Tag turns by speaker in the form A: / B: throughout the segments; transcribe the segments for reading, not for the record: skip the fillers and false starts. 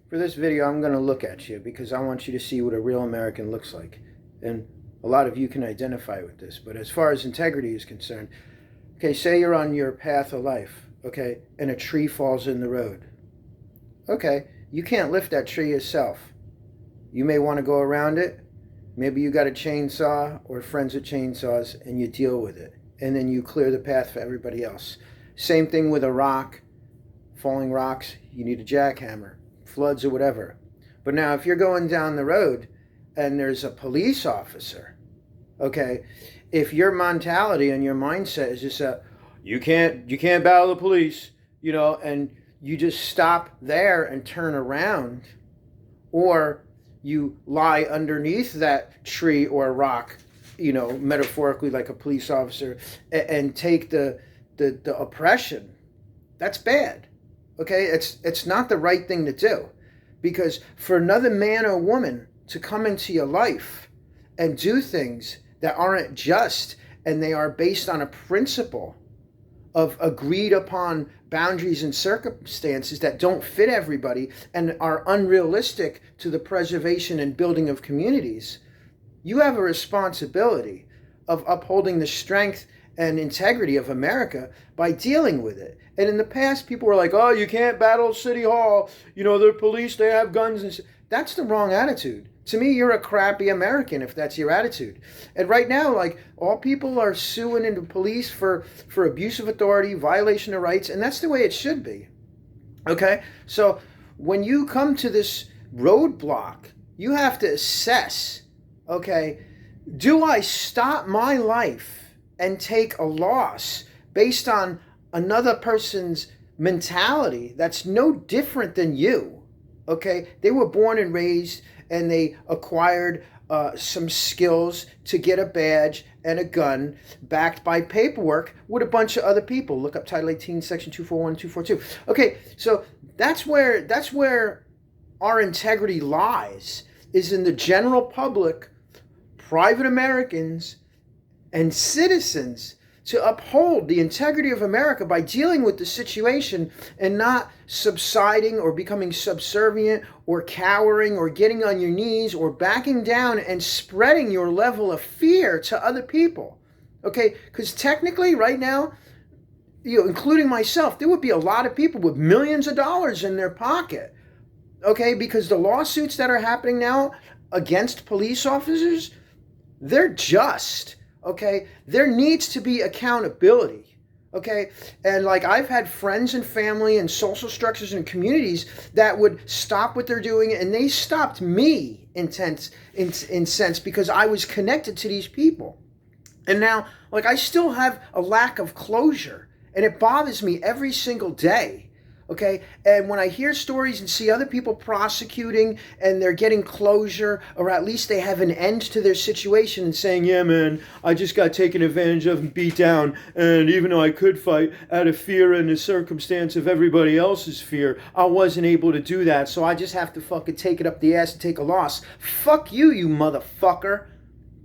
A: For this video, I'm going to look at you because I want you to see what a real American looks like. And a lot of you can identify with this. But as far as integrity is concerned, okay, say you're on your path of life, okay, and a tree falls in the road. Okay, you can't lift that tree yourself. You may want to go around it. Maybe you got a chainsaw or friends with chainsaws and you deal with it. And then you clear the path for everybody else. Same thing with a rock. Falling rocks, you need a jackhammer. Floods or whatever. But now if you're going down the road and there's a police officer, okay, if your mentality and your mindset is just you can't battle the police, you know, and you just stop there and turn around, or you lie underneath that tree or rock, you know, metaphorically like a police officer, and take the oppression, that's bad. Okay, it's not the right thing to do, because for another man or woman to come into your life and do things that aren't just, and they are based on a principle of agreed upon boundaries and circumstances that don't fit everybody and are unrealistic to the preservation and building of communities, you have a responsibility of upholding the strength and integrity of America by dealing with it. And in the past, people were like, oh, you can't battle City Hall. You know, the police, they have guns. And that's the wrong attitude. To me, you're a crappy American if that's your attitude. And right now, like, all people are suing into police for abuse of authority, violation of rights, and that's the way it should be. Okay? So when you come to this roadblock, you have to assess, okay, do I stop my life and take a loss based on another person's mentality that's no different than you? Okay, they were born and raised and they acquired some skills to get a badge and a gun backed by paperwork with a bunch of other people. Look up Title 18, Section 241 and 242. Okay, so that's where our integrity lies, is in the general public, private Americans, and citizens to uphold the integrity of America by dealing with the situation and not subsiding or becoming subservient or cowering or getting on your knees or backing down and spreading your level of fear to other people. Okay, because technically right now, you know, including myself, there would be a lot of people with millions of dollars in their pocket. Okay, because the lawsuits that are happening now against police officers, they're just. Okay, there needs to be accountability. Okay, and like I've had friends and family and social structures and communities that would stop what they're doing, and they stopped me in sense because I was connected to these people. And now, like, I still have a lack of closure, and it bothers me every single day. Okay, and when I hear stories and see other people prosecuting and they're getting closure, or at least they have an end to their situation and saying, yeah, man, I just got taken advantage of and beat down, and even though I could fight out of fear and the circumstance of everybody else's fear, I wasn't able to do that, so I just have to fucking take it up the ass and take a loss. Fuck you, you motherfucker.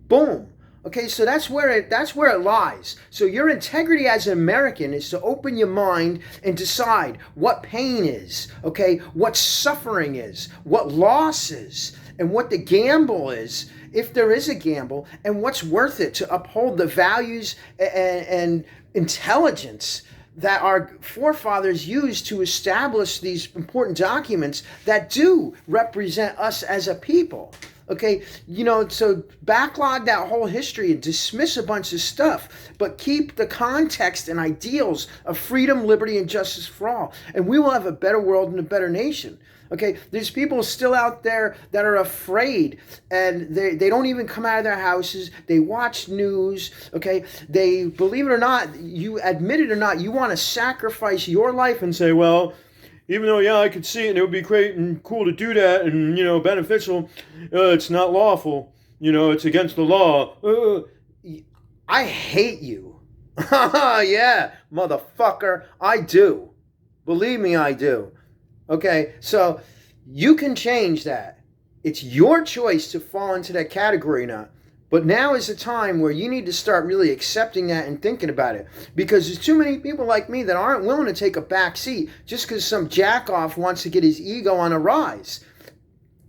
A: Boom. Okay, so that's where it lies. So your integrity as an American is to open your mind and decide what pain is, okay, what suffering is, what loss is, and what the gamble is, if there is a gamble, and what's worth it to uphold the values and intelligence that our forefathers used to establish these important documents that do represent us as a people. Okay, you know, so backlog that whole history and dismiss a bunch of stuff, but keep the context and ideals of freedom, liberty, and justice for all. And we will have a better world and a better nation. Okay, there's people still out there that are afraid, and they don't even come out of their houses. They watch news, okay? They, believe it or not, you admit it or not, you want to sacrifice your life and say, well, even though, yeah, I could see it and it would be great and cool to do that and, you know, beneficial, it's not lawful. You know, it's against the law. I hate you. Yeah, motherfucker, I do. Believe me, I do. Okay, so you can change that. It's your choice to fall into that category or not. But now is the time where you need to start really accepting that and thinking about it. Because there's too many people like me that aren't willing to take a back seat just because some jackoff wants to get his ego on a rise.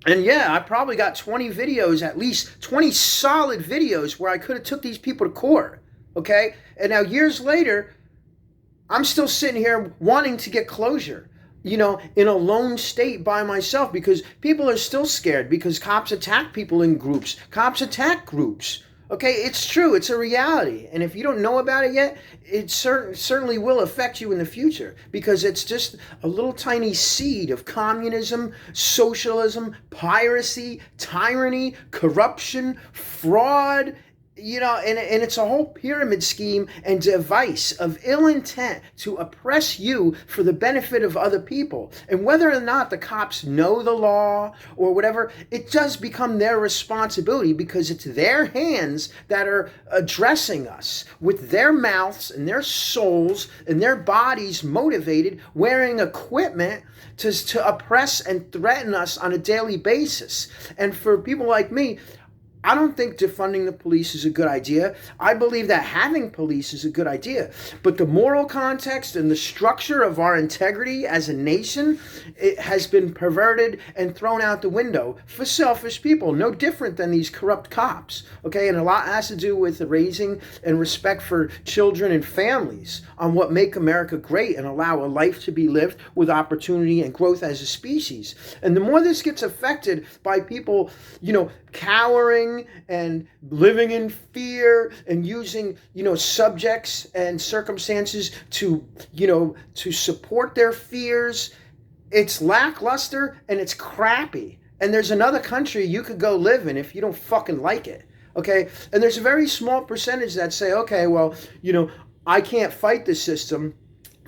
A: And yeah, I probably got 20 videos, at least 20 solid videos where I could have took these people to court. Okay? And now years later, I'm still sitting here wanting to get closure. In a lone state by myself, because people are still scared because cops attack people in groups. Cops attack groups. Okay, it's true. It's a reality. And if you don't know about it yet, it certainly will affect you in the future, because it's just a little tiny seed of communism, socialism, piracy, tyranny, corruption, fraud, and it's a whole pyramid scheme and device of ill intent to oppress you for the benefit of other people. And whether or not the cops know the law or whatever, it does become their responsibility, because it's their hands that are addressing us with their mouths and their souls and their bodies motivated, wearing equipment to oppress and threaten us on a daily basis. And for people like me, I don't think defunding the police is a good idea. I believe that having police is a good idea. But the moral context and the structure of our integrity as a nation, it has been perverted and thrown out the window for selfish people, no different than these corrupt cops. Okay, and a lot has to do with the raising and respect for children and families on what make America great and allow a life to be lived with opportunity and growth as a species. And the more this gets affected by people, cowering and living in fear and using, subjects and circumstances to support their fears, it's lackluster and it's crappy. And there's another country you could go live in if you don't fucking like it. Okay? And there's a very small percentage that say, okay, well, I can't fight the system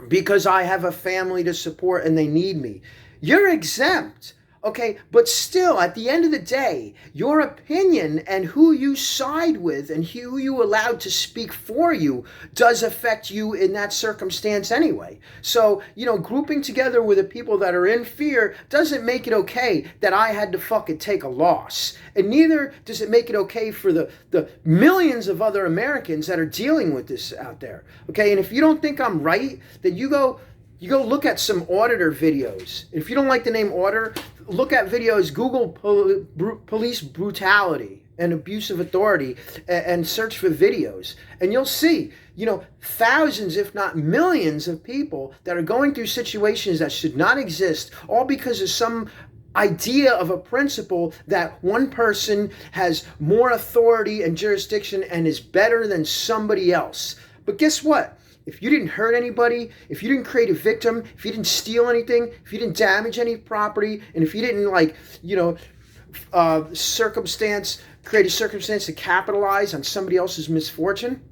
A: because I have a family to support and they need me. You're exempt. Okay, but still, at the end of the day, your opinion and who you side with and who you allowed to speak for you does affect you in that circumstance anyway. So, grouping together with the people that are in fear doesn't make it okay that I had to fucking take a loss. And neither does it make it okay for the millions of other Americans that are dealing with this out there. Okay, and if you don't think I'm right, then you go look at some auditor videos. If you don't like the name auditor, look at videos, Google police brutality and abuse of authority and search for videos. And you'll see, thousands, if not millions of people that are going through situations that should not exist, all because of some idea of a principle that one person has more authority and jurisdiction and is better than somebody else. But guess what? If you didn't hurt anybody, if you didn't create a victim, if you didn't steal anything, if you didn't damage any property, and if you didn't create a circumstance to capitalize on somebody else's misfortune,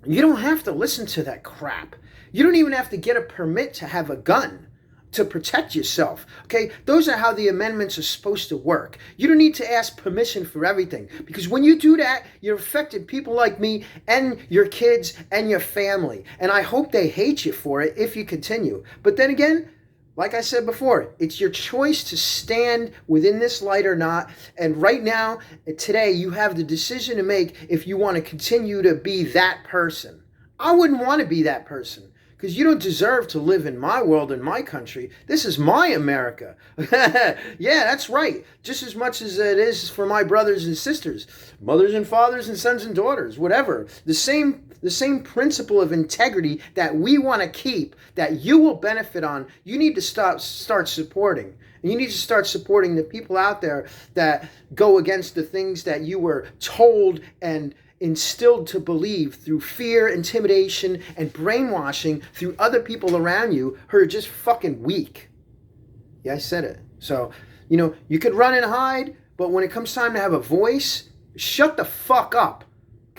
A: you don't have to listen to that crap. You don't even have to get a permit to have a gun to protect yourself. Okay, those are how the amendments are supposed to work. You don't need to ask permission for everything, because when you do that, you're affecting people like me and your kids and your family. And I hope they hate you for it if you continue. But then again, like I said before, it's your choice to stand within this light or not. And right now, today, you have the decision to make if you want to continue to be that person. I wouldn't want to be that person, because you don't deserve to live in my world, in my country. This is my America. Yeah, that's right. Just as much as it is for my brothers and sisters, mothers and fathers and sons and daughters, whatever. The same principle of integrity that we want to keep, that you will benefit on, you need to start supporting. And you need to start supporting the people out there that go against the things that you were told and instilled to believe through fear, intimidation, and brainwashing through other people around you who are just fucking weak. Yeah, I said it. So, you could run and hide, but when it comes time to have a voice, shut the fuck up.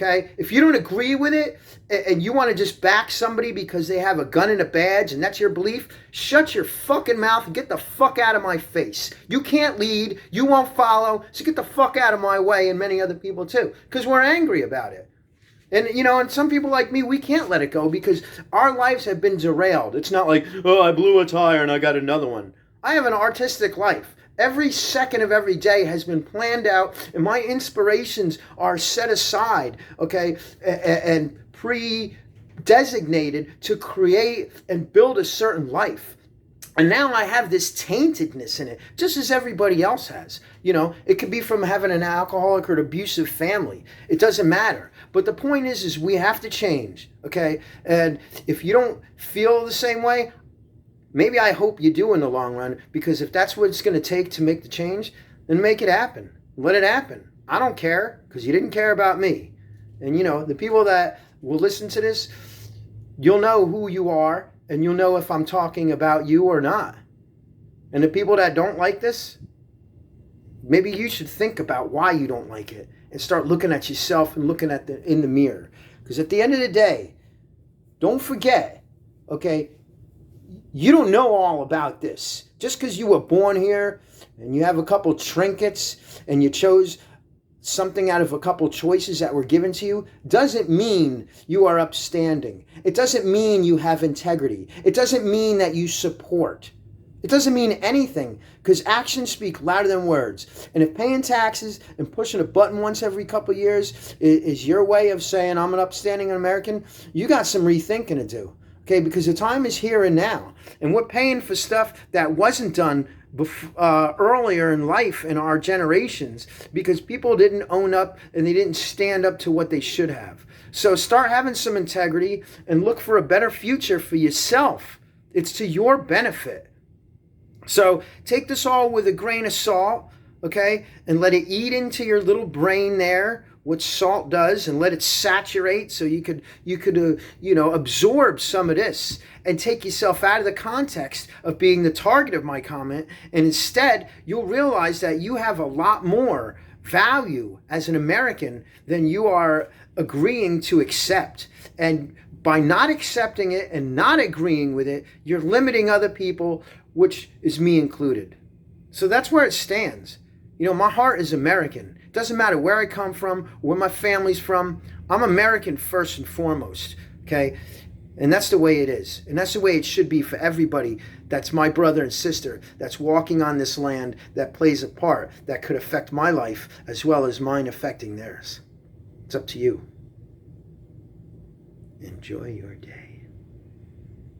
A: Okay? If you don't agree with it and you want to just back somebody because they have a gun and a badge and that's your belief, shut your fucking mouth and get the fuck out of my face. You can't lead, you won't follow, so get the fuck out of my way, and many other people too, because we're angry about it. And, and some people like me, we can't let it go because our lives have been derailed. It's not like, oh, I blew a tire and I got another one. I have an artistic life. Every second of every day has been planned out, and my inspirations are set aside, okay, and pre-designated to create and build a certain life. And now I have this taintedness in it, just as everybody else has. You know, it could be from having an alcoholic or an abusive family. It doesn't matter. But the point is we have to change, okay? And if you don't feel the same way, maybe I hope you do in the long run, because if that's what it's going to take to make the change, then make it happen. Let it happen. I don't care, because you didn't care about me. And, you know, the people that will listen to this, you'll know who you are, and you'll know if I'm talking about you or not. And the people that don't like this, maybe you should think about why you don't like it and start looking at yourself and looking at in the mirror. Because at the end of the day, don't forget, okay, you don't know all about this. Just because you were born here and you have a couple trinkets and you chose something out of a couple choices that were given to you doesn't mean you are upstanding. It doesn't mean you have integrity. It doesn't mean that you support. It doesn't mean anything, because actions speak louder than words. And if paying taxes and pushing a button once every couple of years is your way of saying I'm an upstanding American, you got some rethinking to do. Okay, because the time is here and now. And we're paying for stuff that wasn't done earlier in life in our generations, because people didn't own up and they didn't stand up to what they should have. So start having some integrity and look for a better future for yourself. It's to your benefit. So take this all with a grain of salt, okay, and let it eat into your little brain there, what salt does, and let it saturate so you could absorb some of this and take yourself out of the context of being the target of my comment. And instead, you'll realize that you have a lot more value as an American than you are agreeing to accept. And by not accepting it and not agreeing with it, you're limiting other people, which is me included. So that's where it stands. You know, my heart is American. It doesn't matter where I come from, where my family's from. I'm American first and foremost, okay? And that's the way it is. And that's the way it should be for everybody that's my brother and sister, that's walking on this land, that plays a part that could affect my life as well as mine affecting theirs. It's up to you. Enjoy your day.